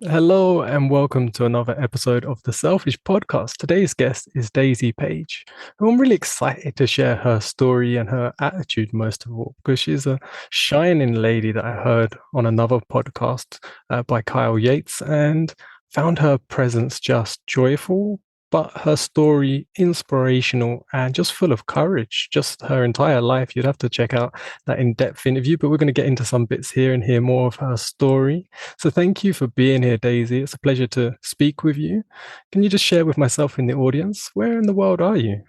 Hello and welcome to another episode of the Selfish Podcast. Today's guest is Daisy Paige, who I'm really excited to share her story and her attitude most of all, because she's a shining lady that I heard on another podcast by Kyle Yates and found her presence just joyful, but her story inspirational and just full of courage. Just her entire life. You'd have to check out that in-depth interview, but we're going to get into some bits here and hear more of her story. So thank you for being here, Daisy. It's a pleasure to speak with you. Can you just share with myself in the audience, where in the world are you?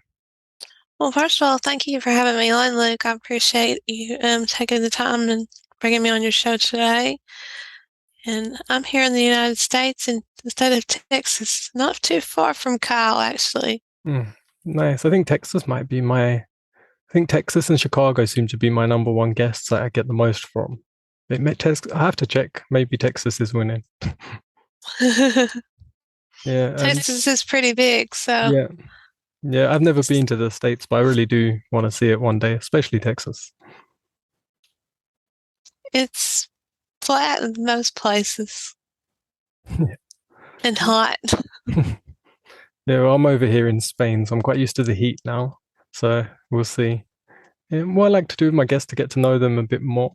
Well, first of all, thank you for having me on, Luke. I appreciate you taking the time and bringing me on your show today. And I'm here in the United States in the state of Texas, not too far from Kyle, actually. Nice. I think Texas and Chicago seem to be my number one guests that I get the most from. I have to check. Maybe Texas is winning. Yeah, Texas is pretty big, so yeah, yeah. I've never been to the States, but I really do want to see it one day, especially Texas. it's flat in most places and hot. Yeah, well, I'm over here in Spain, so I'm quite used to the heat now. So we'll see. And what I like to do with my guests to get to know them a bit more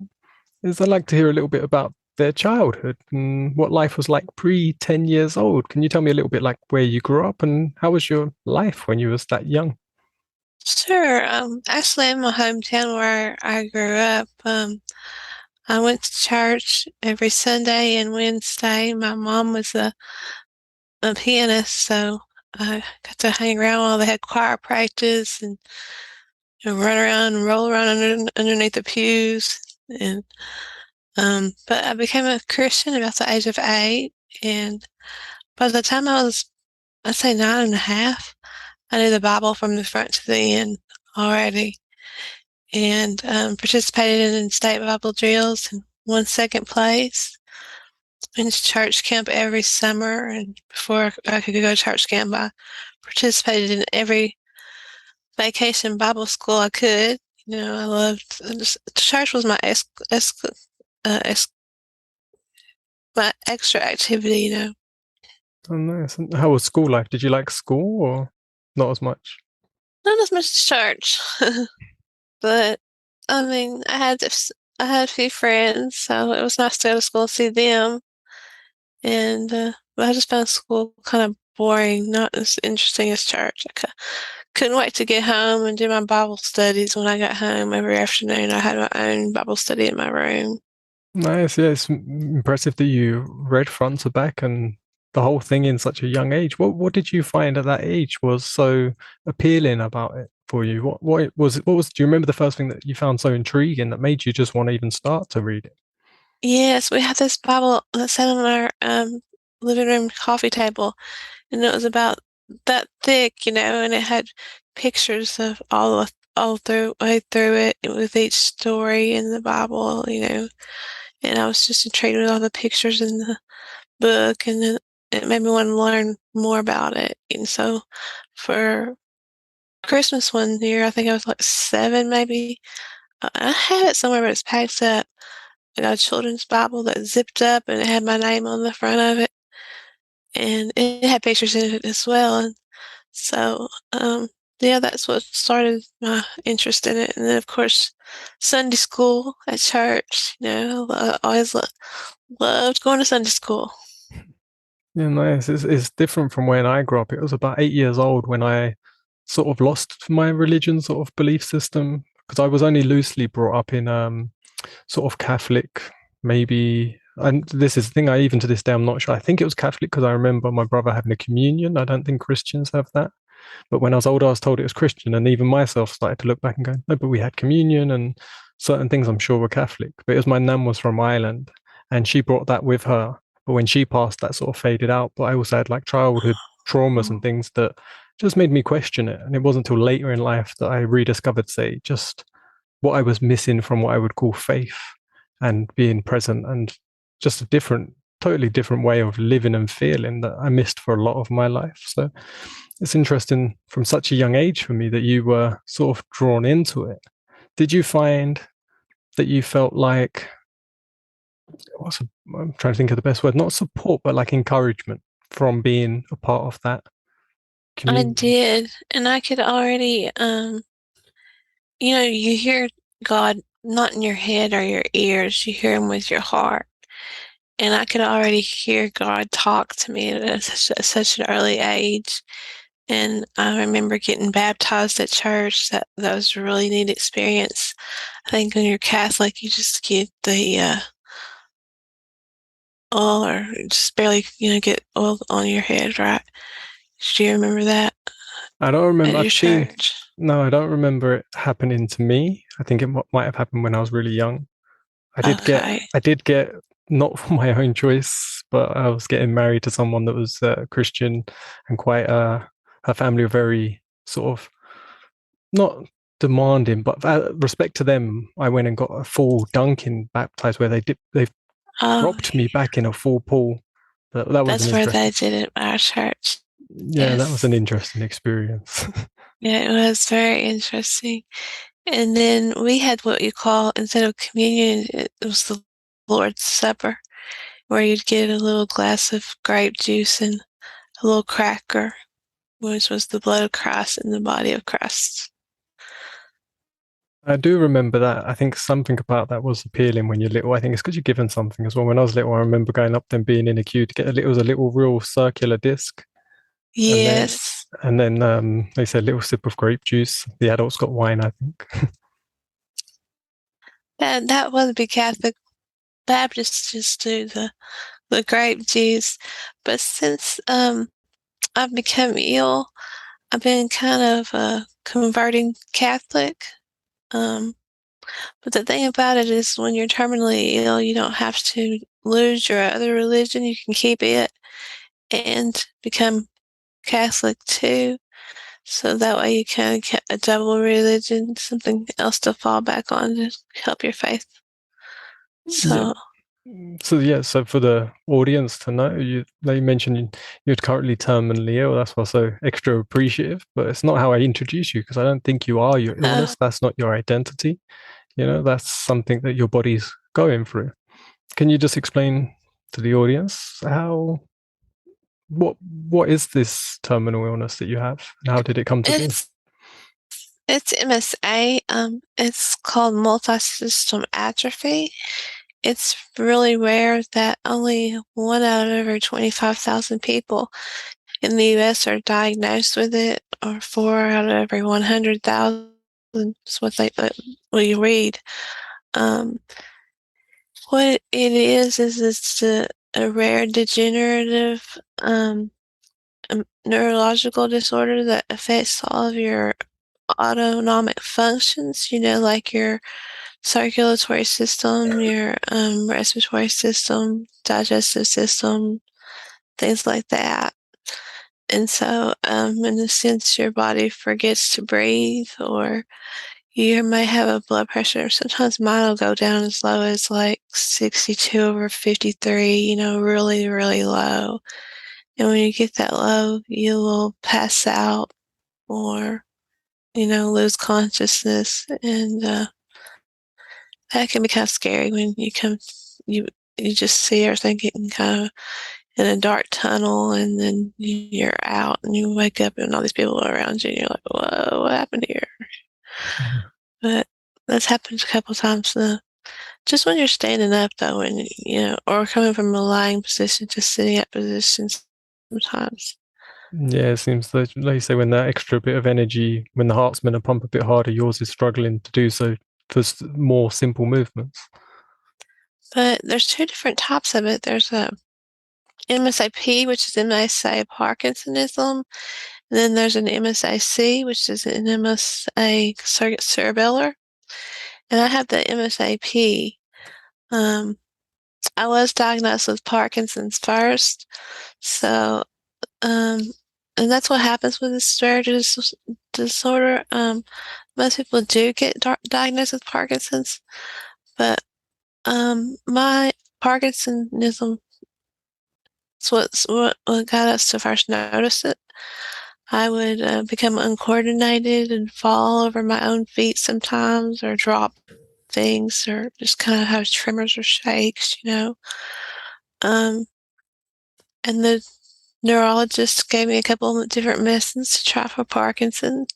is I'd like to hear a little bit about their childhood and what life was like pre 10 years old. Can you tell me a little bit like where you grew up and how was your life when you was that young? Sure. Actually, in my hometown where I grew up, I went to church every Sunday and Wednesday. My mom was a pianist, so I got to hang around while they had choir practice and run around and roll around underneath the pews. And but I became a Christian about the age of 8, and by the time I'd say 9 and a half, I knew the Bible from the front to the end already, and participated in state Bible drills and won second place in church camp every summer. And before I could go to church camp, I participated in every vacation Bible school I could. I loved church was uh, my extra activity. Oh, nice. And how was school life? Did you like school or not as much? Not as much as church, but I mean, I had a few friends, so it was nice to go to school and see them. And but I just found school kind of boring, not as interesting as church. Couldn't wait to get home and do my Bible studies when I got home every afternoon. I had my own Bible study in my room. Nice. Yeah, it's impressive that you read front to back and the whole thing in such a young age. What did you find at that age was so appealing about it for you? What was do you remember the first thing that you found so intriguing that made you just want to even start to read it? Yes, we had this Bible that sat on our living room coffee table, and it was about that thick, and it had pictures of all through way through it with each story in the Bible. And I was just intrigued with all the pictures in the book, and then it made me want to learn more about it. And so for Christmas one year, I think I was like 7 maybe. I had it somewhere, but it's packed up. I got a children's Bible that zipped up and it had my name on the front of it, and it had pictures in it as well. And so, yeah, that's what started my interest in it. And then, of course, Sunday school at church. I always loved going to Sunday school. Yeah, nice. It's different from when I grew up. It was about 8 years old when I sort of lost my religion sort of belief system because I was only loosely brought up in sort of Catholic, maybe. And this is the thing, I even to this day, I'm not sure. I think it was Catholic because I remember my brother having a communion. I don't think Christians have that. But when I was older, I was told it was Christian. And even myself started to look back and go, no, but we had communion and certain things I'm sure were Catholic. But it was my nan was from Ireland and she brought that with her. But when she passed, that sort of faded out. But I also had like childhood traumas and things that just made me question it. And it wasn't until later in life that I rediscovered, say, just what I was missing from what I would call faith and being present and just a different, totally different way of living and feeling that I missed for a lot of my life. So it's interesting from such a young age for me that you were sort of drawn into it. Did you find that you felt like I'm trying to think of the best word, not support, but like encouragement from being a part of that I community. did, and I could already, you hear God not in your head or your ears, you hear him with your heart. And I could already hear God talk to me at such an early age. And I remember getting baptized at church. That was a really neat experience. I think when you're Catholic, you just get the oil, or just barely, get oil on your head, right? Do you remember that I don't at remember. I your think church? no, I don't remember it happening to me. I think it might have happened when I was really young. Okay. I did get not for my own choice, but I was getting married to someone that was Christian and quite her family were very sort of not demanding, but respect to them. I went and got a full dunking baptized where they Oh, dropped me back in a full pool. That was an that's where they interesting. did it at our church. Yeah, that was an Yes. interesting experience. Yeah, it was very interesting. And then we had what you call, instead of communion, it was the Lord's Supper, where you'd get a little glass of grape juice and a little cracker, which was the blood of Christ and the body of Christ. I do remember that. I think something about that was appealing when you're little. I think it's because you're given something as well. When I was little, I remember going up and being in a queue to get a little, it was a little real circular disc, and then Yes, they said little sip of grape juice. The adults got wine, I think. that would be Catholic. Baptists just do the grape juice. But since I've become ill, I've been kind of converting Catholic. Um, But the thing about it is, when you're terminally ill, you don't have to lose your other religion. You can keep it and become Catholic too. So that way you kind of get a double religion, something else to fall back on to help your faith. Yeah. So, So yeah, so for the audience to know, they mentioned you're currently terminally ill. That's why I'm so extra appreciative. But it's not how I introduce you because I don't think you are your uh, illness. That's not your identity. That's something that your body's going through. Can you just explain to the audience what is this terminal illness that you have and how did it come to be? it's it's MSA. It's called multisystem atrophy. It's really rare that only one out of every 25,000 people in the US are diagnosed with it, or 4 out of every 100,000 is what you read. Um, what it is it's a rare degenerative neurological disorder that affects all of your autonomic functions, like your circulatory system, your respiratory system, digestive system, things like that. And so, in a sense, your body forgets to breathe, or you may have a blood pressure. Sometimes mine will go down as low as like 62 over 53, really, really low. And when you get that low, you will pass out or, lose consciousness. And that can be kind of scary when you, you just see everything getting kind of in a dark tunnel, and then you're out and you wake up and all these people are around you and you're like, whoa, what happened here? But that's happened a couple times. Just when you're standing up though, and or coming from a lying position to sitting up positions sometimes. Yeah, it seems like you say when that extra bit of energy, when the heart's meant to pump a bit harder, yours is struggling to do so for more simple movements. But there's two different types of it. There's a MSAP, which is MSA Parkinsonism, and then there's an MSAC, which is an MSA cerebellar. And I have the MSAP. Um, I was diagnosed with Parkinson's first, so um, and that's what happens with this rare disorder. Most people do get diagnosed with Parkinson's, but my Parkinsonism is what got us to first notice it. I would become uncoordinated and fall over my own feet sometimes, or drop. things or just kind of have tremors or shakes. Um, and the neurologist gave me a couple of different medicines to try for Parkinson's,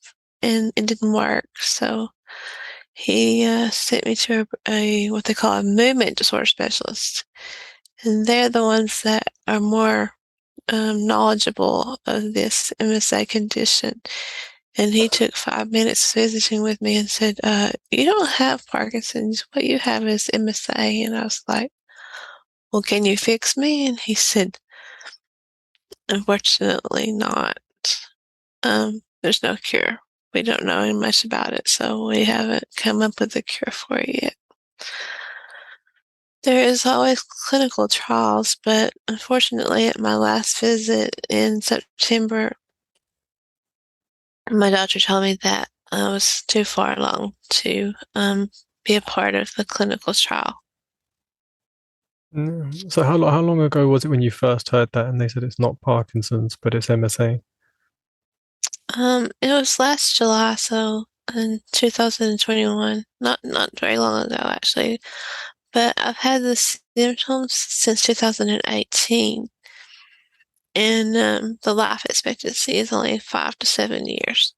and it didn't work. So he sent me to a what they call a movement disorder specialist, and they're the ones that are more knowledgeable of this MSA condition. And he took 5 minutes visiting with me and said, "You don't have Parkinson's. What you have is MSA." And I was like, "Well, can you fix me?" And he said, "Unfortunately, not. There's no cure. We don't know much about it, so we haven't come up with a cure for it yet." There is always clinical trials, but unfortunately, at my last visit in September, my doctor told me that I was too far along to be a part of the clinical trial. So how long ago was it when you first heard that and they said it's not Parkinson's, but it's MSA? It was last July, so in 2021, not very long ago actually, but I've had the symptoms since 2018, and the life expectancy is only 5 to 7 years.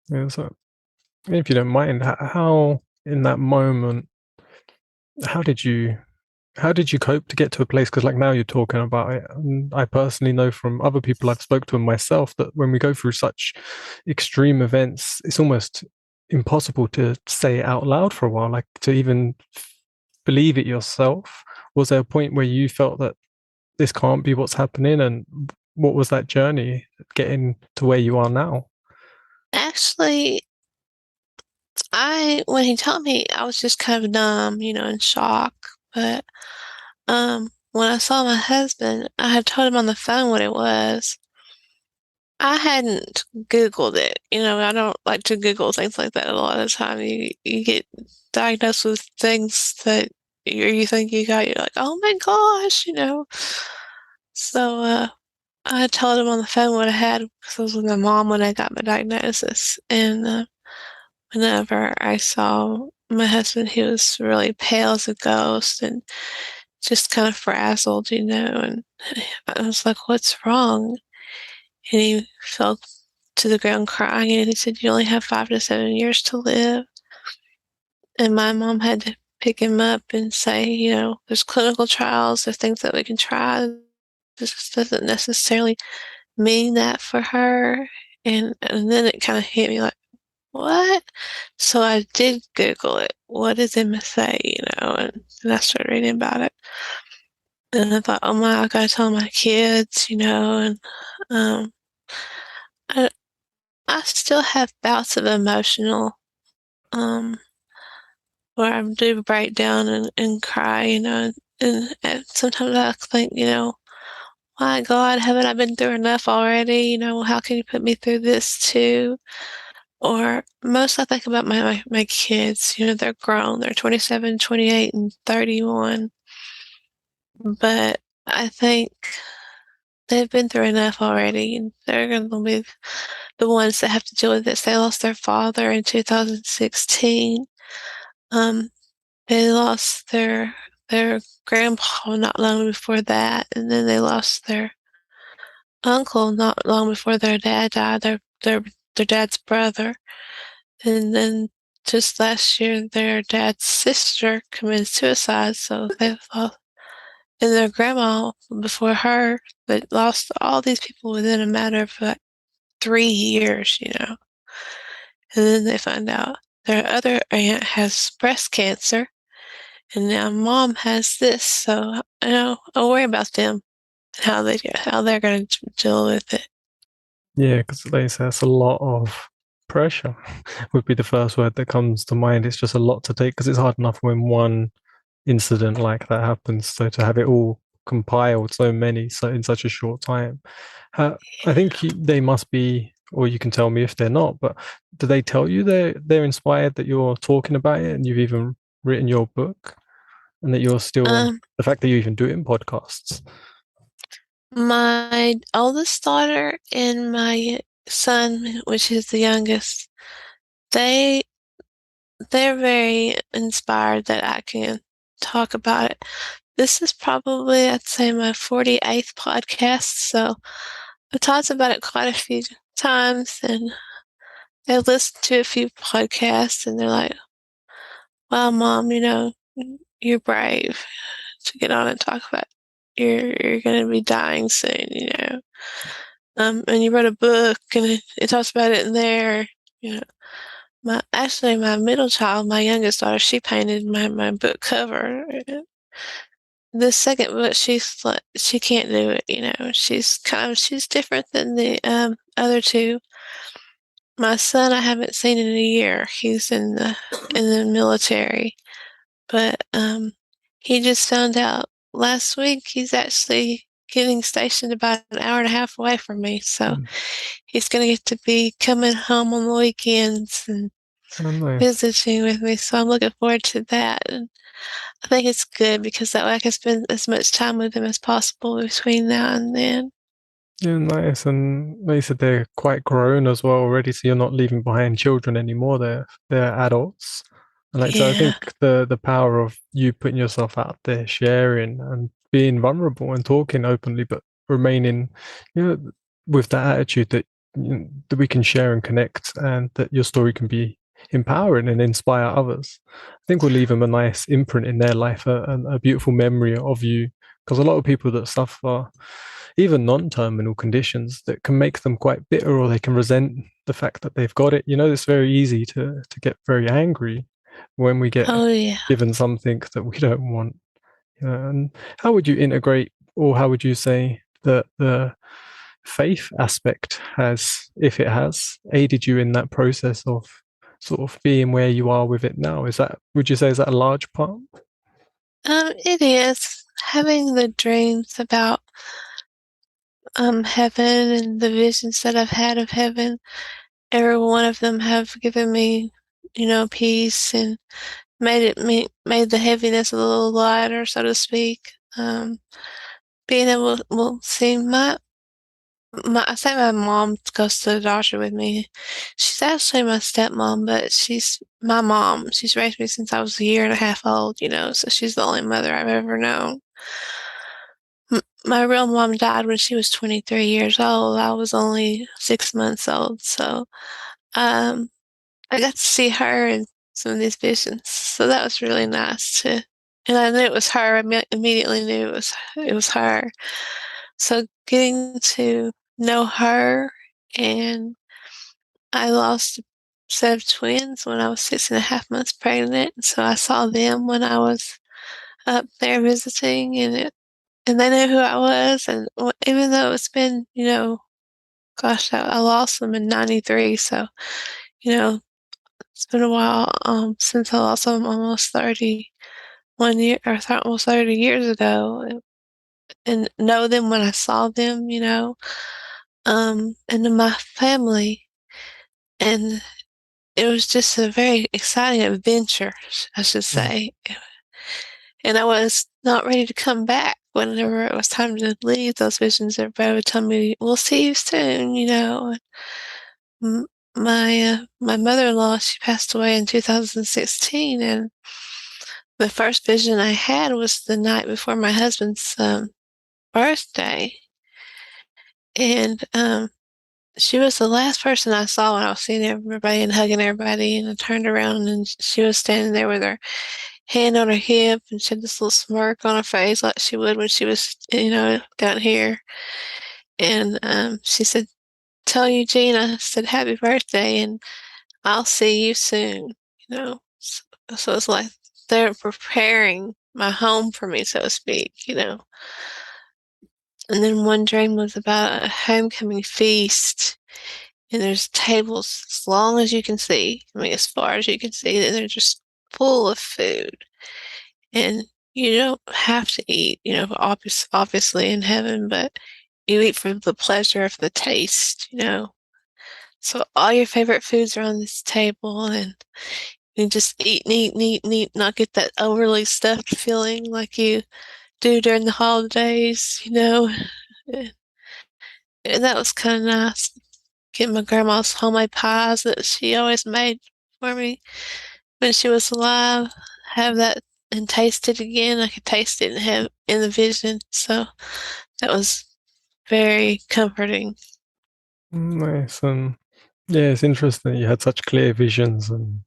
Yeah, so if you don't mind, how in that moment, how did you how did you cope to get to a place? Because like now you're talking about it, and I personally know from other people I've spoke to and myself that when we go through such extreme events, it's almost impossible to say it out loud for a while, like to even believe it yourself. Was there a point where you felt that this can't be what's happening, and what was that journey getting to where you are now? Actually, when he told me, I was just kind of numb, in shock. But when I saw my husband, I had told him on the phone what it was. I hadn't Googled it. I don't like to Google things like that a lot of the time. You get diagnosed with things that you think you got, you're like, oh my gosh. So I told him on the phone what I had because I was with my mom when I got my diagnosis. And whenever I saw my husband, he was really pale as a ghost and just kind of frazzled. And I was like, what's wrong? And he fell to the ground crying, and he said, "You only have 5 to 7 years to live." And my mom had to pick him up and say, there's clinical trials, there's things that we can try. This doesn't necessarily mean that for her. And then it kind of hit me like, what? So I did Google it. What is MSA, and I started reading about it. And I thought, oh my, I gotta tell my kids. And um, I, I still have bouts of emotional, um, where I do break down and cry. And sometimes I think, my God, haven't I been through enough already? How can you put me through this too? Or most I think about my kids, they're grown, they're 27, 28, and 31. But I think they've been through enough already, and they're going to be the ones that have to deal with this. They lost their father in 2016. Um, they lost their grandpa not long before that, and then they lost their uncle not long before their dad died, their dad's brother. And then just last year, their dad's sister committed suicide, so they lost, and their grandma before her, they lost all these people within a matter of like 3 years. And then they find out their other aunt has breast cancer, and now mom has this. So I worry about them, how they're going to deal with it. Yeah, because they say it's a lot of pressure would be the first word that comes to mind. It's just a lot to take because it's hard enough when one incident like that happens. So to have it all compiled, so many, so in such a short time, I think they must be, or you can tell me if they're not. But do they tell you they're inspired that you're talking about it and you've even written your book and that you're still Um, the fact that you even do it in podcasts? my oldest daughter and my son, which is the youngest, they they're very inspired that I can talk about it. This is probably, I'd say, my 48th podcast, so I talked about it quite a few times, and they listened to a few podcasts, and they're like, "Well, Mom, you're brave to get on and talk about. You're going to be dying soon, you know. And you wrote a book, and it talks about it in there, you know." My middle child, my youngest daughter, she painted my book cover. The second book, she's like, she can't do it, you know. She's different than the other two. My son, I haven't seen in a year. He's in the military, but he just found out last week he's actually getting stationed about an hour and a half away from me. So Mm. he's going to get to be coming home on the weekends and Oh, nice. visiting with me. So I'm looking forward to that. And I think it's good because that way I can spend as much time with him as possible between now and then. Yeah, nice. And like you said, they're quite grown as well already, so you're not leaving behind children anymore. They're adults. And like so I Yeah. think the power of you putting yourself out there, sharing and being vulnerable and talking openly, but remaining, you know, with that attitude that that we can share and connect, and that your story can be empowering and inspire others. I think will leave them a nice imprint in their life, a beautiful memory of you. Because a lot of people that suffer even non-terminal conditions that can make them quite bitter, or they can resent the fact that they've got it. You know, it's very easy to get very angry when we get Oh, yeah. given something that we don't want. You know, and how would you integrate, or how would you say that the faith aspect has, if it has, aided you in that process of sort of being where you are with it now? Is that, would you say, is that a large part? It is having the dreams about heaven and the visions that I've had of heaven. Every one of them have given me, peace and made the heaviness a little lighter, so to speak. Being able, well, see, I say my mom goes to the doctor with me. She's actually my stepmom, but she's my mom. She's raised me since I was a year and a half old, so she's the only mother I've ever known. My real mom died when she was 23 years old. I was only 6 months old, so um, I got to see her in some of these visions. So that was really nice too. And I knew it was her. Immediately knew it was her. So getting to know her, and I lost a set of twins when I was 6.5 months pregnant. So I saw them when I was up there visiting, and they knew who I was. And even though it's been, gosh, I lost them in '93, so you know it's been a while since I lost them, almost 31 year or almost 30 years ago, and know them when I saw them, and then my family. And it was just a very exciting adventure, I should Mm. say. And I was not ready to come back whenever it was time to leave those visions. Everybody would tell me, "We'll see you soon." My mother-in-law, she passed away in 2016, and the first vision I had was the night before my husband's birthday, and she was the last person I saw when I was seeing everybody and hugging everybody. And I turned around, and she was standing there with her hand on her hip, and she had this little smirk on her face like she would when she was, down here. And she said, "Tell Eugene I said happy birthday, and I'll see you soon." So it's like they're preparing my home for me, so to speak. And then one dream was about a homecoming feast, and there's tables as long as you can see. I mean, as far as you can see, and they're just full of food. And you don't have to eat, obviously in heaven, but you eat for the pleasure of the taste. So all your favorite foods are on this table, and you just eat and eat and eat and eat, not get that overly stuffed feeling like you do during the holidays. And that was kind of nice. Getting my grandma's homemade pies that she always made for me. when she was alive, have that and taste it again. I could taste it and have in the vision. So that was very comforting. Nice. And yeah, it's interesting you had such clear visions and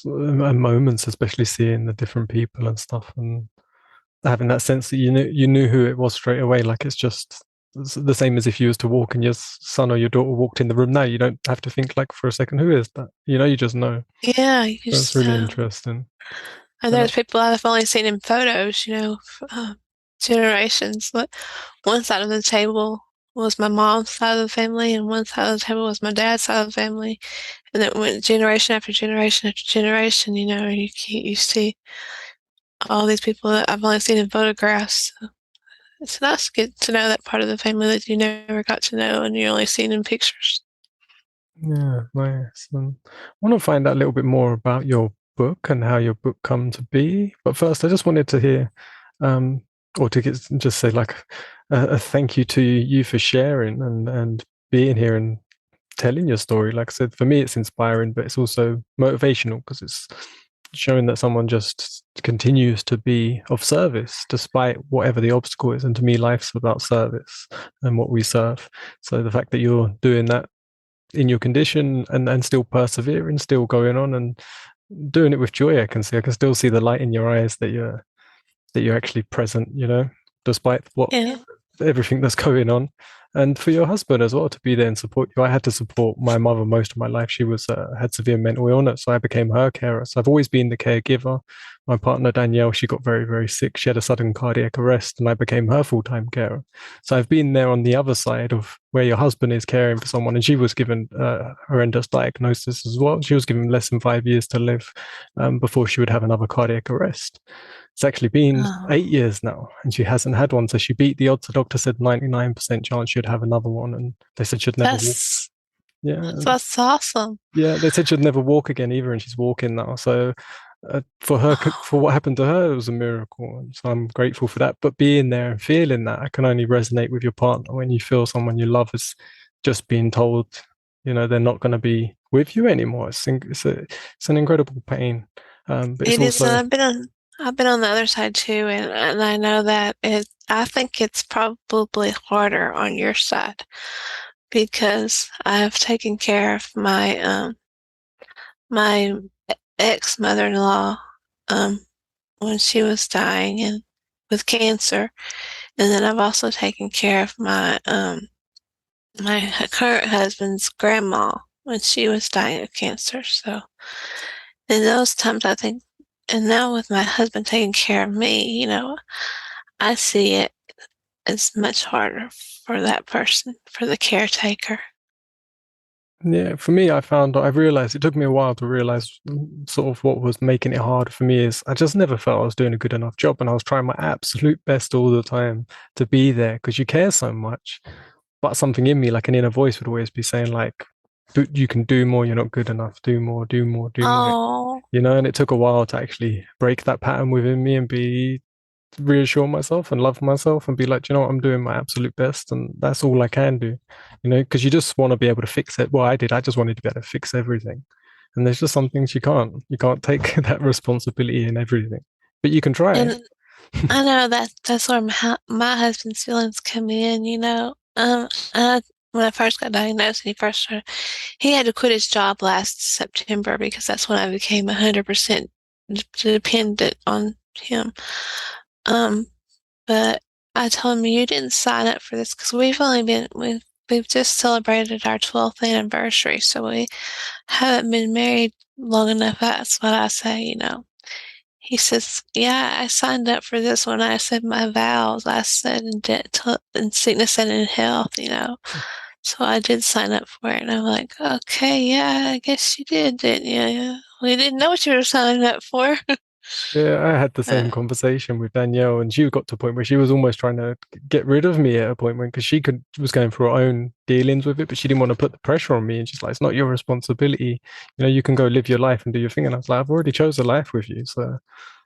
moments, especially seeing the different people and stuff, and having that sense that you knew who it was straight away. Like it's the same as if you was to walk and your son or your daughter walked in the room. Now you don't have to think like for a second, who is that? You just know. Yeah, you That's just really interesting. and And there's people I've only seen in photos, generations. But one side of the table was my mom's side of the family, and one side of the table was my dad's side of the family. And it went generation after generation after generation. You see all these people that I've only seen in photographs. So it's nice to get to know that part of the family that you never got to know and you only seen in pictures. yeah, nice. And I want to find out a little bit more about your book and how your book come to be. But first, I just wanted to hear, um, or to just say like a thank you to you for sharing and being here and telling your story. Like I said, for me, it's inspiring, but it's also motivational because it's showing that someone just continues to be of service despite whatever the obstacle is. And to me, life's about service and what we serve. So the fact that you're doing that in your condition and still persevering, still going on and doing it with joy, I can still see the light in your eyes that you're actually present, despite what Yeah. everything that's going on. And for your husband as well to be there and support you. I had to support my mother most of my life. She was had severe mental illness, so I became her carer. So I've always been the caregiver. My partner Danielle, she got very, very sick. She had a sudden cardiac arrest, and I became her full-time carer. So I've been there on the other side of where your husband is caring for someone, and she was given a horrendous diagnosis as well. She was given less than 5 years to live before she would have another cardiac arrest. It's actually been Oh, 8 years now, and she hasn't had one. So she beat the odds. The doctor said 99% chance she'd have another one, and they said she'd never walk. that's Yeah, that's awesome. yeah, they said she'd never walk again either, and she's walking now. So for her, for Oh, what happened to her, it was a miracle. And so I'm grateful for that. But being there and feeling that, I can only resonate with your partner when you feel someone you love is just being told, they're not going to be with you anymore. It's an incredible pain, but it's it is, and also I've been on the other side too, and I know that I think it's probably harder on your side because I've taken care of my ex mother-in-law when she was dying and with cancer, and then I've also taken care of my current husband's grandma when she was dying of cancer. So in those times, I think, and now with my husband taking care of me, I see it as much harder for that person, for the caretaker. yeah, for me, I realized it took me a while to realize sort of what was making it hard for me is I just never felt I was doing a good enough job. And I was trying my absolute best all the time to be there because you care so much. But something in me, like an inner voice, would always be saying, like, you can do more, you're not good enough, do more, do more, do more. Oh, And it took a while to actually break that pattern within me and be reassure myself and love myself and be like, you know what, I'm doing my absolute best and that's all I can do, because you just want to be able to fix it. Well, I did. I just wanted to be able to fix everything. And there's just some things you can't. You can't take that responsibility in everything, but you can try it. and I know that's where my husband's feelings come in, when I first got diagnosed and he had to quit his job last September because that's when I became 100% dependent on him. Um, but I told him you didn't sign up for this because we've just celebrated our 12th anniversary, so we haven't been married long enough. That's what I say. He says, "Yeah, I signed up for this when I said my vows. I said in sickness and in health. So I did sign up for it." And I'm like, "Okay, yeah, I guess you did, didn't you? Yeah. We didn't know what you were signing up for." Yeah, I had the same Uh, conversation with Danielle, and she got to a point where she was almost trying to get rid of me at a point when because she was going through her own dealings with it, but she didn't want to put the pressure on me. And she's like, "It's not your responsibility. You can go live your life and do your thing." And I was like, "I've already chose a life with you, so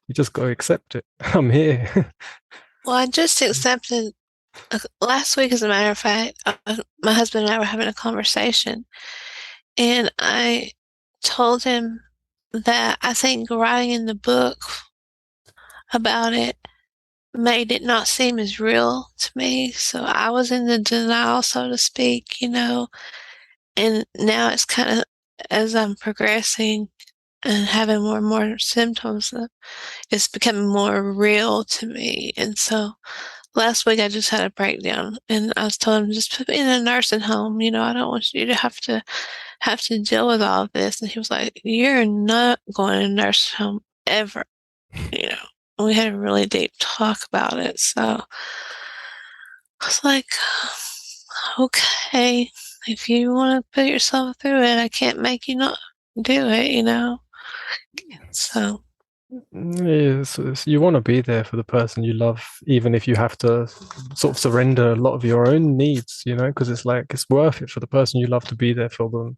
you just got to accept it. I'm here." well, I just accepted last week, as a matter of fact, my husband and I were having a conversation, and I told him that I think writing in the book about it made it not seem as real to me. So I was in the denial, so to speak, and now it's kind of as I'm progressing and having more and more symptoms, it's becoming more real to me. And so last week I just had a breakdown and I was telling him just put me in a nursing home. I don't want you to have to deal with all of this. And he was like, "You're not going to a nursing home ever." You know. We had a really deep talk about it. So I was like, okay, if you want to put yourself through it, I can't make you not do it. So You want to be there for the person you love, even if you have to sort of surrender a lot of your own needs, because it's like it's worth it for the person you love to be there for them,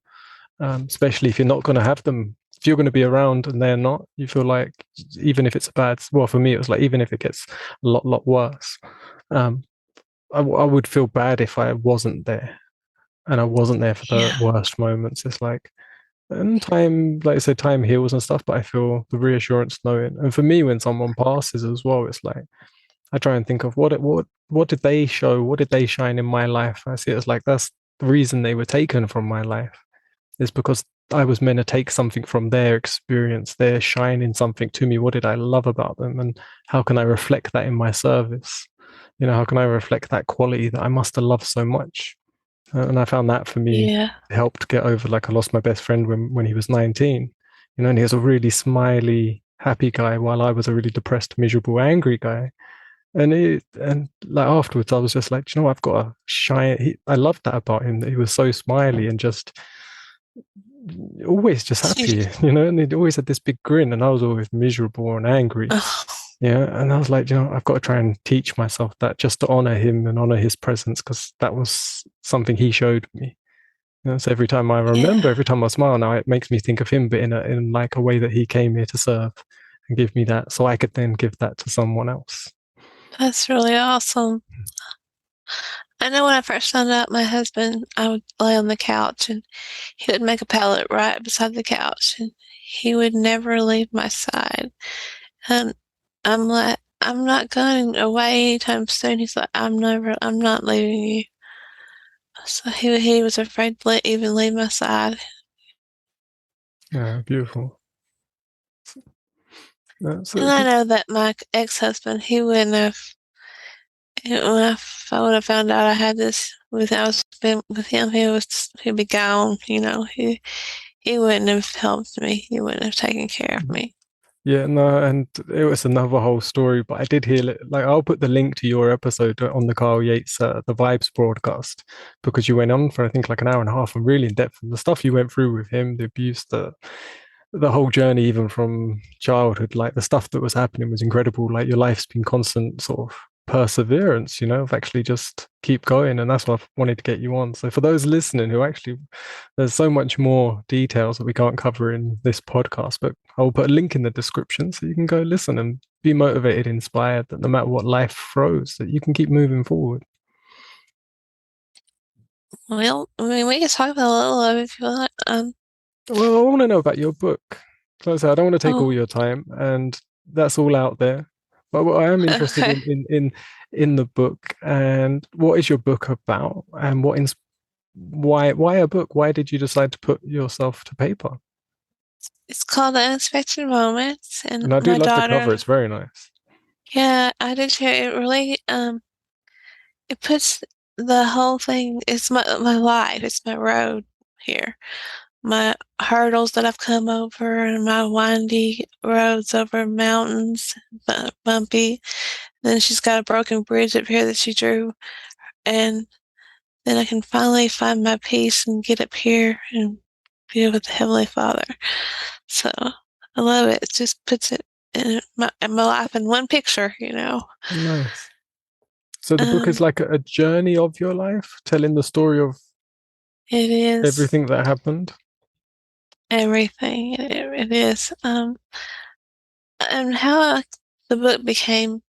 especially if you're not going to have them. If you're going to be around and they're not, you feel like even if it's well, for me, it was like even if it gets a lot worse, um, I would feel bad if I wasn't there and I wasn't there for the yeah, worst moments. It's like, and time, like I said, time heals and stuff, but I feel the reassurance knowing. And for me, when someone passes as well, it's like I try and think of what did they show? What did they shine in my life? I see it as like that's the reason they were taken from my life is because I was meant to take something from their experience, their shining something to me. What did I love about them? And how can I reflect that in my service? How can I reflect that quality that I must have loved so much? And I found that for me yeah. helped get over like I lost my best friend when he was 19, and he was a really smiley, happy guy while I was a really depressed, miserable, angry guy. And like afterwards, I was just like, I've got a shy. I loved that about him that he was so smiley and just always just happy, and he always had this big grin, and I was always miserable and angry. Oh, Yeah, and I was like, I've got to try and teach myself that just to honor him and honor his presence because that was something he showed me. So every time I yeah, remember, every time I smile now, it makes me think of him, but in like a way that he came here to serve and give me that, so I could then give that to someone else. that's really awesome. I know when I first found out my husband, I would lay on the couch and he would make a pallet right beside the couch and he would never leave my side. And I'm like, I'm not going away anytime soon. He's like, I'm not leaving you. So he was afraid to even leave my side. Yeah, beautiful. And So I know that my ex-husband, he wouldn't have, if I would have found out I had this with I was been with him, he'd be gone. He wouldn't have helped me. He wouldn't have taken care of me. yeah, no, and it was another whole story, but I did hear like I'll put the link to your episode on the Carl Yates the Vibes broadcast because you went on for I think like an hour and a half and really in depth and the stuff you went through with him, the abuse, the whole journey, even from childhood, like the stuff that was happening was incredible. Like your life's been constant sort of perseverance, of actually just keep going. And that's what I wanted to get you on. So for those listening who actually, there's so much more details that we can't cover in this podcast, but I'll put a link in the description so you can go listen and be motivated, inspired that no matter what life throws, that you can keep moving forward. Well, I mean, we can talk about a little of it if you want. Well, I want to know about your book. So I say I don't want to take all Oh, your time, and that's all out there. But what I am interested okay. in the book, and what is your book about, and why a book? Why did you decide to put yourself to paper? It's called The Unexpected Moments, and And I do my love the cover; daughter, it's very nice. yeah, I did share it. Really, it puts the whole thing. It's my life. It's my road here. My hurdles that I've come over, and my windy roads over mountains, bumpy. Then she's got a broken bridge up here that she drew, and then I can finally find my peace and get up here and be with the Heavenly Father. So I love it. It just puts it in my life in one picture. Nice. So the book is Um, like a journey of your life, telling the story of it is everything that happened. everything. It is. And how the book became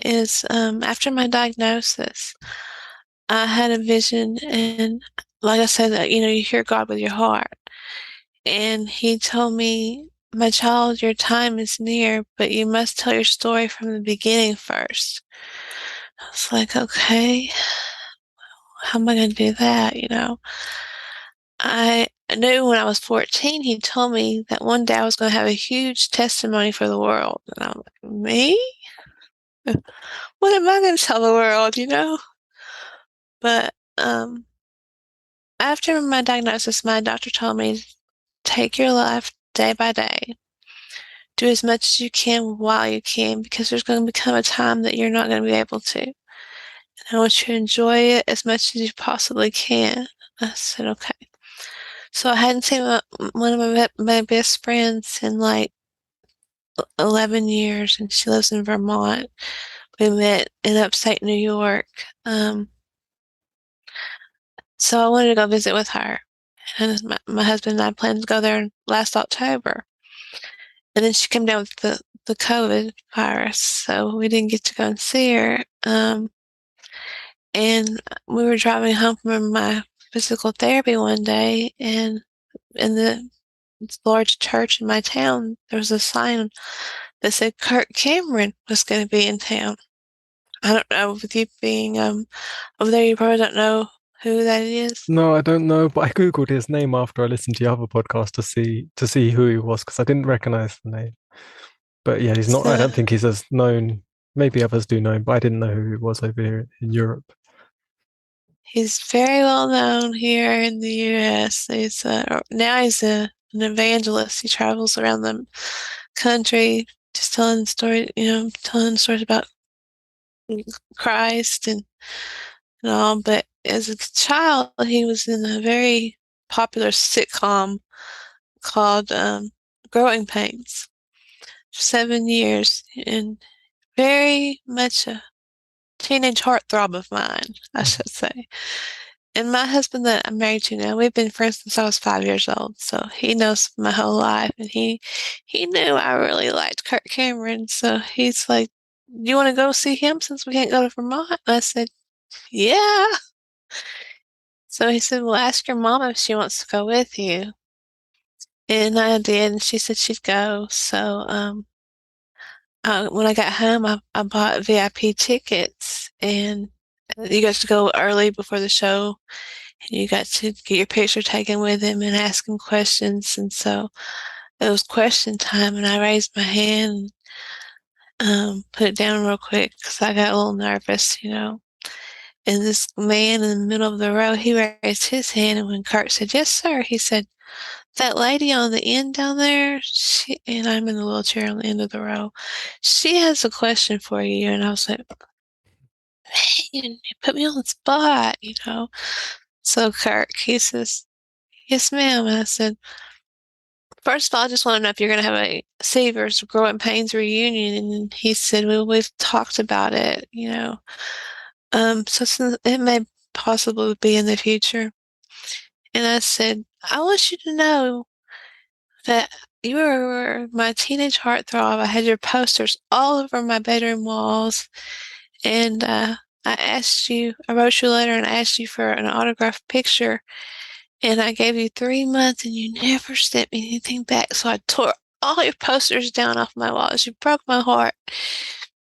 is after my diagnosis, I had a vision, and like I said, that you hear God with your heart, and He told me my child, your time is near, but you must tell your story from the beginning first. I was like, okay, how am I going to do that? I knew when I was 14, he told me that one day I was going to have a huge testimony for the world. And I'm like, me? What am I going to tell the world? But after my diagnosis, my doctor told me, take your life day by day. Do as much as you can while you can, because there's going to become a time that you're not going to be able to. And I want you to enjoy it as much as you possibly can. I said, okay. So I hadn't seen one of my best friends in like 11 years, and she lives in Vermont. We met in upstate New York. So I wanted to go visit with her. And my husband and I planned to go there last October. And then she came down with the COVID virus, so we didn't get to go and see her. And we were driving home from my physical therapy one day, and in the large church in my town, there was a sign that said Kirk Cameron was going to be in town. I don't know, with you being over there, you probably don't know who that is. No, I don't know, but I Googled his name after I listened to your other podcast to see who he was because I didn't recognize the name. But yeah, he's not. I So don't think he's as known. Maybe others do know him, but I didn't know who he was over here in Europe. he's very well known here in the U.S. Now he's an evangelist. He travels around the country just telling stories about Christ and all. But as a child, he was in a very popular sitcom called Growing Pains for 7 years, and very much a teenage heartthrob of mine, I Mhm. should say. And my husband that I'm married to now, we've been friends since I was 5 years old, so he knows my whole life, and he knew I really liked Kirk Cameron, so he's like, "You want to go see him since we can't go to Vermont?" And I said, "Yeah." So he said, "Well, ask your mom if she wants to go with you." And I did, and she said she'd go. So when I got home, I bought VIP tickets, and you got to go early before the show, and you got to get your picture taken with him and ask him questions. And so it was question time, and I raised my hand, and put it down real quick because I got a little nervous. And this man in the middle of the row, he raised his hand, and when Kurt said, "Yes, sir," he said, "That lady on the end down there, and I'm in the wheelchair on the end of the row, she has a question for you." And I was like, "Man, you put me on the spot. So Kirk, he says, "Yes, ma'am." And I said, "First of all, I just want to know if you're going to have a Savers Growing Pains reunion." And he said, "Well, we've talked about it. So it may possibly be in the future." And I said, "I want you to know that you were my teenage heartthrob. I had your posters all over my bedroom walls, and I wrote you a letter and asked you for an autographed picture, and I gave you 3 months, and you never sent me anything back. So I tore all your posters down off my walls. You broke my heart."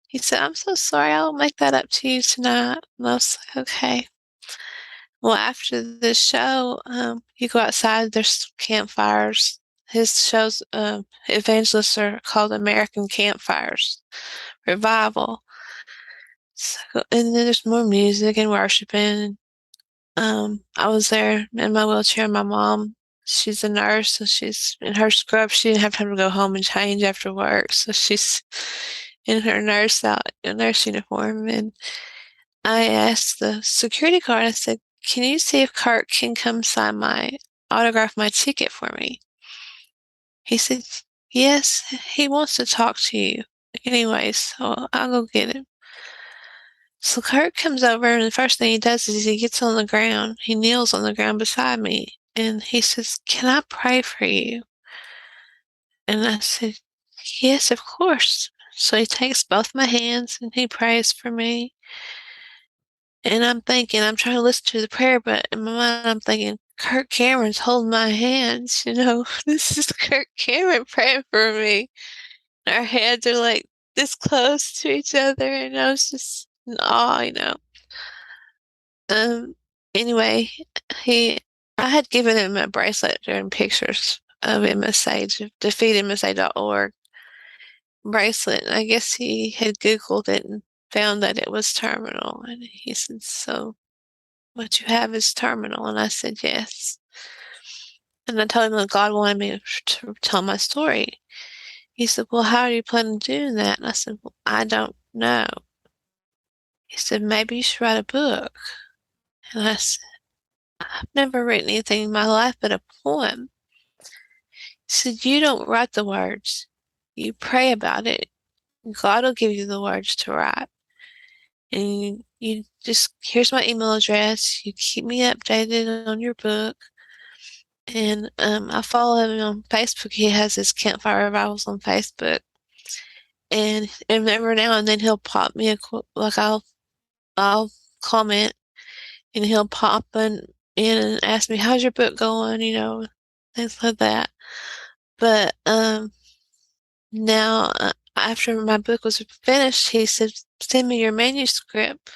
He said, "I'm so sorry. I'll make that up to you tonight." And I was like, okay. Well, after the show, you go outside, there's campfires. His shows, evangelists are called American Campfires Revival. So, and then there's more music and worshiping. I was there in my wheelchair. My mom, she's a nurse, so she's in her scrub. She didn't have time to go home and change after work, so she's in her nurse uniform. And I asked the security guard, I said, "Can you see if Kirk can come autograph my ticket for me?" He said, "Yes, he wants to talk to you. Anyway, so I'll go get him." So Kirk comes over, and the first thing he does is he gets on the ground. He kneels on the ground beside me, and he says, "Can I pray for you?" And I said, "Yes, of course." So he takes both my hands and he prays for me. And I'm trying to listen to the prayer, but in my mind, I'm thinking, Kirk Cameron's holding my hands, This is Kirk Cameron praying for me. Our heads are like this close to each other, and I was just in awe. Um, anyway, he, I had given him a bracelet during pictures of MSA, defeatmsa.org bracelet. And I guess he had Googled it and found that it was terminal. And he said, "So what you have is terminal?" And I said, "Yes." And I told him that God wanted me to tell my story. He said, "Well, how are you planning on doing that?" And I said, "Well, I don't know." He said, "Maybe you should write a book." And I said, "I've never written anything in my life but a poem." He said, "You don't write the words. You pray about it. God will give you the words to write. And you just, here's my email address. You keep me updated on your book." And I follow him on Facebook. He has his Campfire Revivals on Facebook. And every now and then he'll pop me like I'll comment, and he'll pop in and ask me, "How's your book going?" Things like that. But now, after my book was finished, he said, "Send me your manuscript."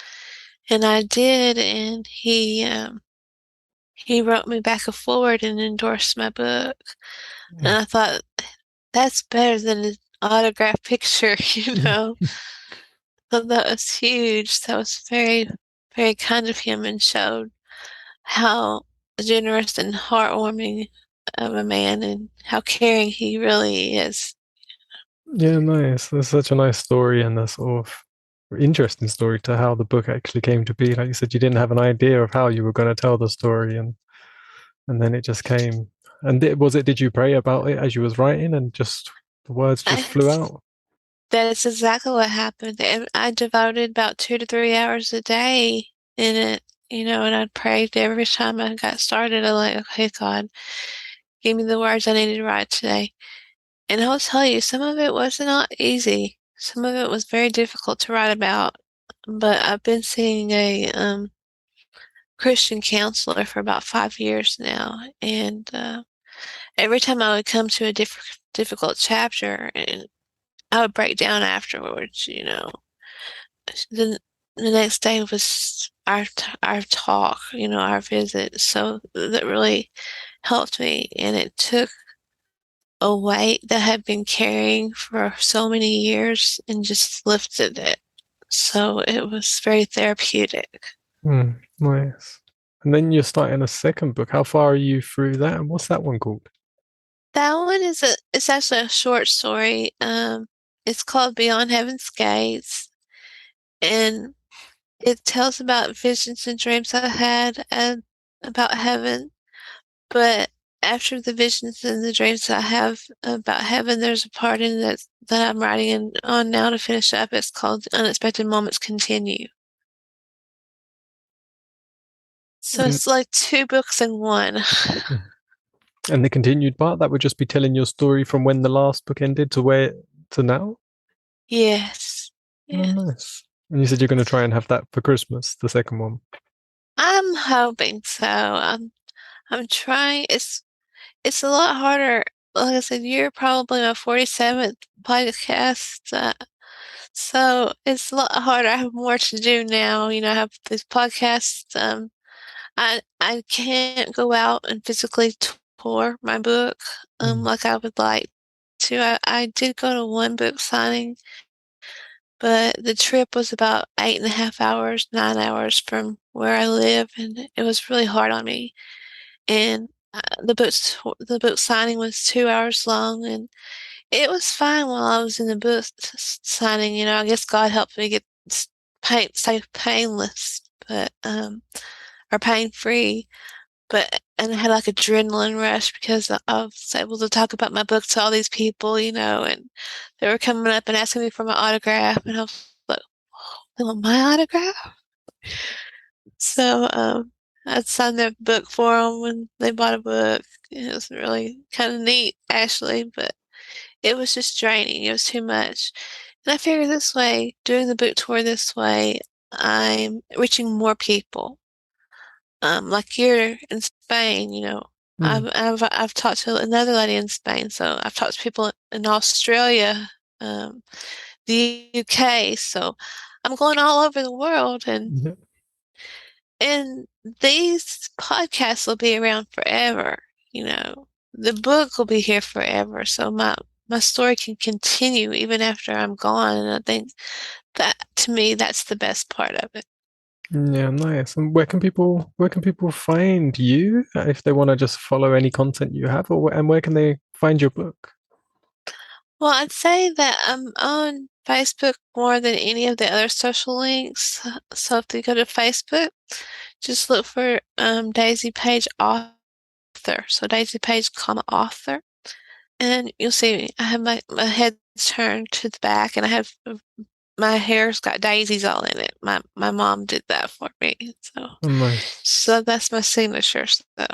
And I did, and he wrote me back a forward and endorsed my book. And I thought, that's better than an autographed picture, So that was huge. That was very, very kind of him, and showed how generous and heartwarming of a man and how caring he really is. Yeah, nice. That's such a nice story and a sort of interesting story to how the book actually came to be. Like you said, you didn't have an idea of how you were going to tell the story, and then it just came. And did you pray about it as you was writing, and just the words just I, flew out? that is exactly what happened. And I devoted about 2 to 3 hours a day in it, and I prayed every time I got started. I'm like, "Okay, God, give me the words I needed to write today." And I'll tell you, some of it was not easy. Some of it was very difficult to write about. But I've been seeing a Christian counselor for about 5 years now, and every time I would come to a difficult chapter, and I would break down afterwards. The the next day was our talk, our visit. So that really helped me, and it took a weight that I had been carrying for so many years and just lifted it. So it was very therapeutic. Nice. And then you're starting a second book. How far are you through that? And what's that one called? That one it's actually a short story. It's called Beyond Heaven's Gates, and it tells about visions and dreams I had and about heaven. But after the visions and the dreams I have about heaven, there's a part in that I'm writing on now to finish up. It's called Unexpected Moments Continue. So And it's like two books in one. and the continued part, that would just be telling your story from when the last book ended to where to now? Yes. Oh, Yeah. nice. And you said you're going to try and have that for Christmas, the second one. I'm hoping so. I'm trying. It's a lot harder. Like I said, you're probably my 47th podcast. So it's a lot harder. I have more to do now. I have this podcast. I can't go out and physically tour my book Mm. like I would like to. I did go to one book signing, but the trip was about 8.5 hours, 9 hours from where I live, and it was really hard on me. And the book signing was 2 hours long, and it was fine while I was in the book signing. I guess God helped me get stay painless, but or pain free. And I had like adrenaline rush because I was able to talk about my book to all these people, and they were coming up and asking me for my autograph, and I was like, "They want my autograph?" So I signed their book for them when they bought a book. It was really kind of neat, actually, but it was just draining. It was too much. And I figured this way, doing the book tour this way, I'm reaching more people. like you're in Spain, Mm. I've talked to another lady in Spain, so I've talked to people in Australia, the UK, so I'm going all over the world, and Yeah. and these podcasts will be around forever, you know. The book will be here forever, so my story can continue even after I'm gone, and I think that to me that's the best part of it. Yeah, nice. And where can people find you if they want to just follow any content you have, and where can they find your book? Well, I'd say that I'm on Facebook more than any of the other social links. So if you go to Facebook, just look for Daisy Paige author. So Daisy Paige, comma author, and you'll see me. I have my head turned to the back, and I have my hair's got daisies all in it. My mom did that for me, so Oh, nice. so that's my signature. So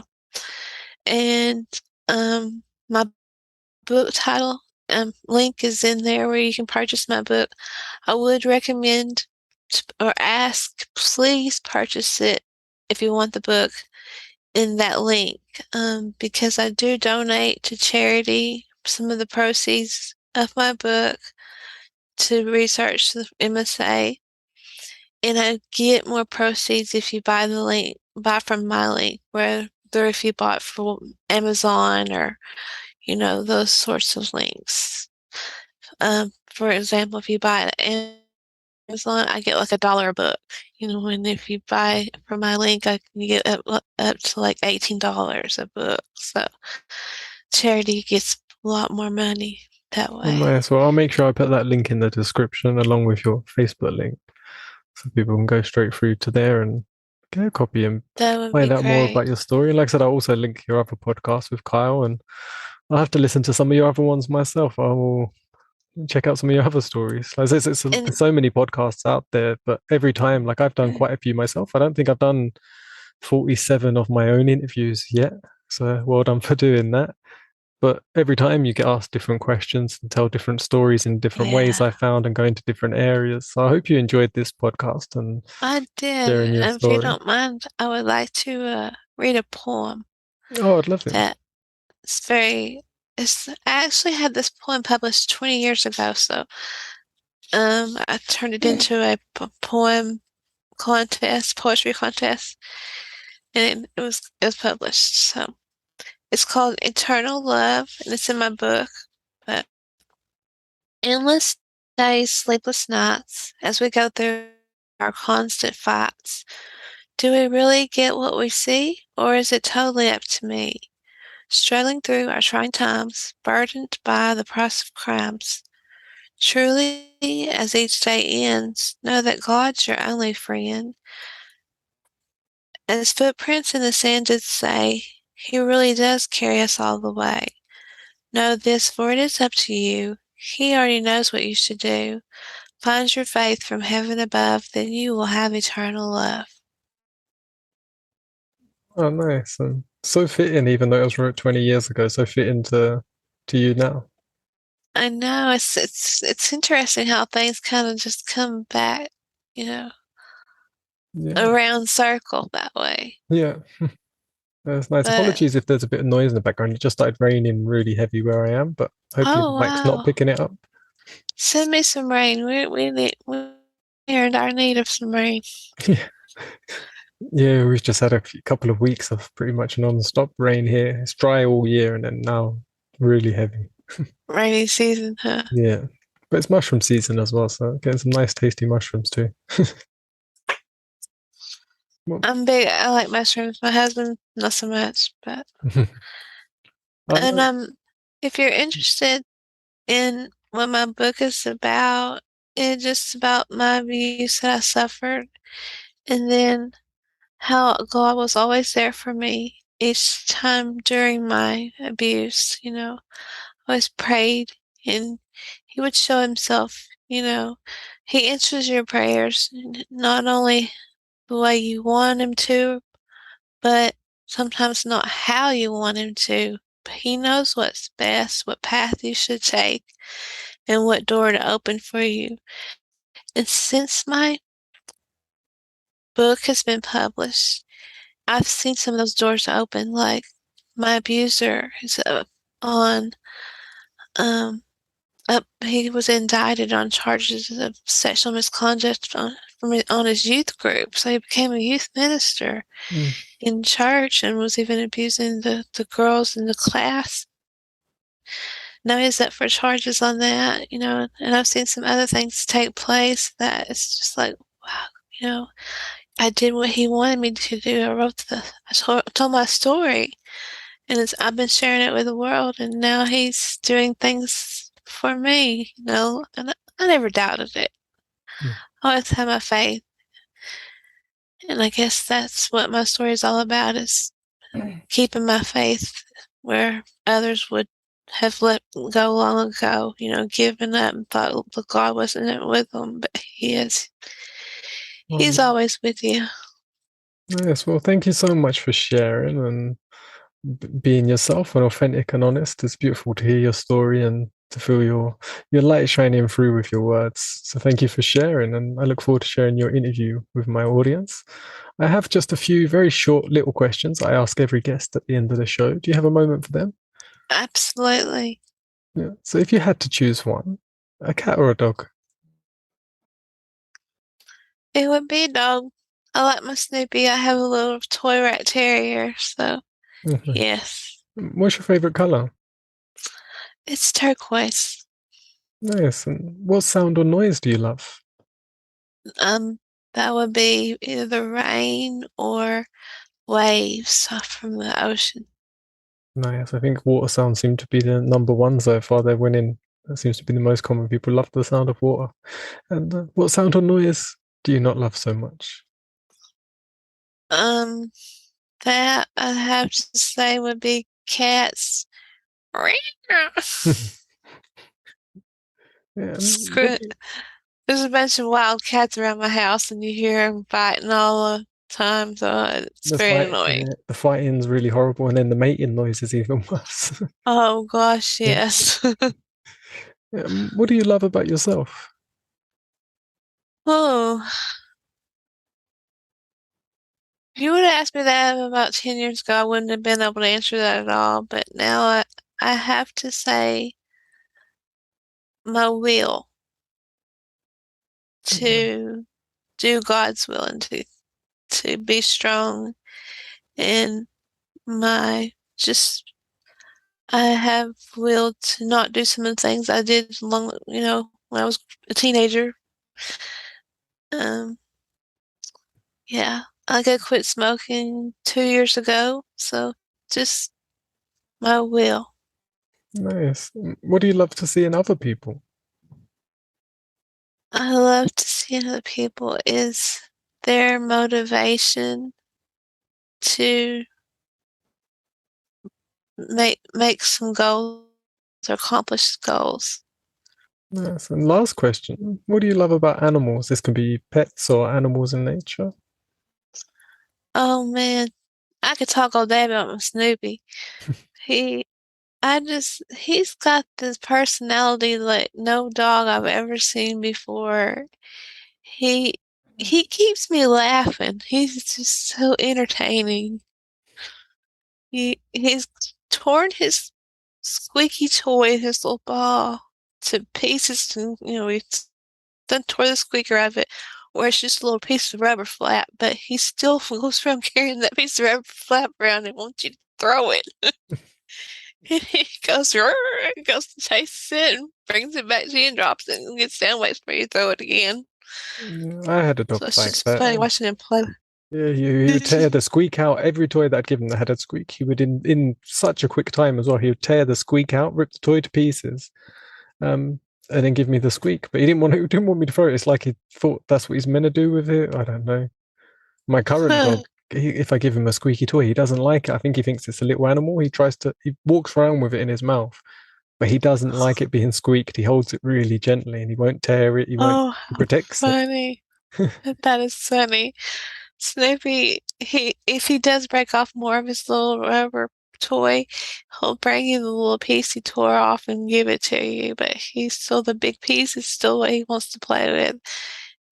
and my book title link is in there where you can purchase my book. I would recommend or ask, please purchase it if you want the book in that link, because I do donate to charity some of the proceeds of my book to research the MSA, and I get more proceeds if you buy from my link, whether if you bought from Amazon or those sorts of links. For example, if you buy it Amazon, I get like $1 a book, and if you buy from my link, I can get up to like $18 a book. So charity gets a lot more money that Oh, way. nice. Well, I'll make sure I put that link in the description along with your Facebook link, so people can go straight through to there and get a copy and That would be find out more about great. your story. And like I said, I'll also link your other podcast with Kyle, and I'll have to listen to some of your other ones myself. I will check out some of your other stories. Like, And there's so many podcasts out there, but every time, like I've done mm, quite a few myself. I don't think I've done 47 of my own interviews yet. So well done for doing that. But every time you get asked different questions and tell different stories in different ways, yeah, I found, and go into different areas. So I hope you enjoyed this podcast and I did. sharing your And if you story. don't mind, I would like to read a poem Oh, I'd love it. that is very. I actually had this poem published 20 years ago, so I turned it into a poem contest, poetry contest, and it was published. So it's called Eternal Love, and it's in my book. But endless days, sleepless nights, as we go through our constant fights. Do we really get what we see, or is it totally up to me? Struggling through our trying times, burdened by the price of crimes. Truly, as each day ends, know that God's your only friend. As footprints in the sand did say, He really does carry us all the way. Know this, for it is up to you. He already knows what you should do. Find your faith from heaven above, then you will have eternal love. Oh, nice. And so fitting, even though it was wrote 20 years ago, so fitting to you now. I know it's interesting how things kind of just come back, you know, Yeah. around circle that way. Yeah. That's nice. But Apologies if there's a bit of noise in the background. It just started raining really heavy where I am, but hopefully the oh mic's not wow, picking it up. send me some rain. We earned our need of some rain. Yeah. Yeah, we've just had couple of weeks of pretty much non-stop rain here. It's dry all year and then now really heavy. Rainy season, huh? Yeah. But it's mushroom season as well, so getting some nice tasty mushrooms too. Well, I'm big. I like mushrooms. My husband, not so much, but I and know. if you're interested in what my book is about, it's just about my abuse that I suffered, and then how God was always there for me each time during my abuse. Always prayed, and He would show Himself. He answers your prayers, not only the way you want Him to, but sometimes not how you want Him to. But He knows what's best, what path you should take, and what door to open for you. And since my book has been published, I've seen some of those doors open. Like my abuser is on um he was indicted on charges of sexual misconduct on his youth group. So he became a youth minister Mm, in church and was even abusing the girls in the class. Now he's up for charges on that, and I've seen some other things take place that it's just like, wow, I did what he wanted me to do. I told my story, and I've been sharing it with the world, and now he's doing things for me, and I never doubted it. mm, I always had my faith, and I guess that's what my story is all about, is keeping my faith where others would have let go long ago, given up and thought the God wasn't with them, but He is. He's mm. always with you. Yes, well, thank you so much for sharing and being yourself and authentic and honest. It's beautiful to hear your story and to feel your light shining through with your words. So thank you for sharing, and I look forward to sharing your interview with my audience. I have just a few very short little questions I ask every guest at the end of the show. Do you have a moment for them? Absolutely. Yeah. So if you had to choose one, a cat or a dog? It would be a dog. I like my Snoopy. I have a little toy rat terrier, so Mhm. yes. What's your favorite color? It's turquoise. Nice. And what sound or noise do you love? Um, that would be either the rain or waves from the ocean. Nice. I think water sounds seem to be the number one so far. They're winning. That seems to be the most common. People love the sound of water. And what sound or noise do you not love so much? Um, that I have to say would be cats. Yeah, Screw it. There's a bunch of wild cats around my house, and you hear them fighting all the time, so it's the very fight, annoying. yeah, the fighting's really horrible, and then the mating noise is even worse. Oh gosh, Yeah. yes. Yeah, what do you love about yourself? Oh, if you would have asked me that about 10 years ago, I wouldn't have been able to answer that at all. But now I have to say my will to do God's will and to be strong and my just I have will to not do some of the things I did when I was a teenager. Um, yeah, I got quit smoking 2 years ago, so just my will. Nice. What do you love to see in other people? I love to see in other people is their motivation to make some goals or accomplish goals. Nice. And last question, what do you love about animals? This can be pets or animals in nature. Oh man, I could talk all day about my Snoopy. He, he's got this personality like no dog I've ever seen before. He, he keeps me laughing. He's just so entertaining. He's torn his squeaky toy, his little ball, to pieces, and he done tore the squeaker out of it, where it's just a little piece of rubber flap, but he still goes around carrying that piece of rubber flap around and wants you to throw it. And he goes, "Rrr," and goes to chase it and brings it back to you and drops it and gets down, waits for you to throw it again. Yeah, I had a So dog it's like just that. funny watching him play. Yeah, he would tear the squeak out. Every toy that I'd given that had a squeak, he would in such a quick time as well. He would tear the squeak out, rip the toy to pieces, um, and then give me the squeak. But he didn't want me to throw it. It's like he thought that's what he's meant to do with it. I don't know. My current dog, if I give him a squeaky toy, he doesn't like it. I think he thinks it's a little animal. He walks around with it in his mouth, but he doesn't like it being squeaked. He holds it really gently and he won't tear it. Oh, He how protects it. funny. That is funny. Snoopy, if he does break off more of his little rubber toy, he'll bring you the little piece he tore off and give it to you. But he's still the big piece is still what he wants to play with.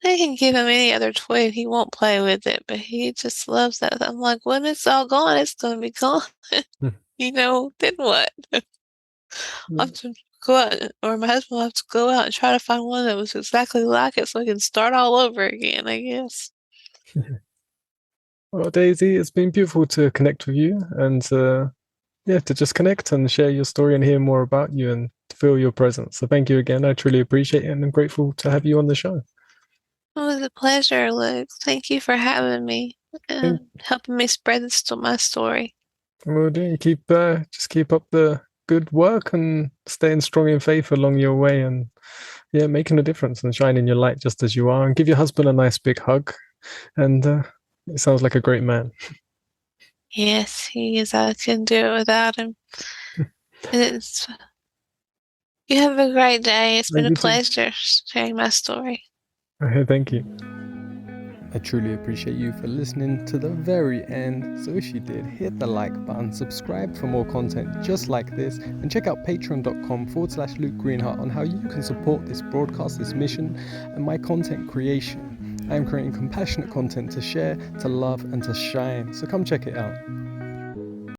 They can give him any other toy and he won't play with it, but he just loves that. I'm like, when it's all gone, it's gonna be gone. Then what? I'll have to go out, or my husband will have to go out and try to find one that was exactly like it so we can start all over again, I guess. Well, Daisy, it's been beautiful to connect with you and yeah, to just connect and share your story and hear more about you and to feel your presence. So thank you again. I truly appreciate it and I'm grateful to have you on the show. It was a pleasure, Luke. Thank you for having me Thank and helping me spread my story. Will do. Keep just keep up the good work and staying strong in faith along your way and yeah, making a difference and shining your light just as you are. And give your husband a nice big hug. And it sounds like a great man. Yes, he is. I couldn't do it without him. It's, you have a great day. It's been Thank a you too. pleasure sharing my story. Okay, thank you. I truly appreciate you for listening to the very end. So if you did, hit the like button, subscribe for more content just like this, and check out patreon.com/Luke Greenheart on how you can support this broadcast, this mission, and my content creation. I am creating compassionate content to share, to love, and to shine. So come check it out.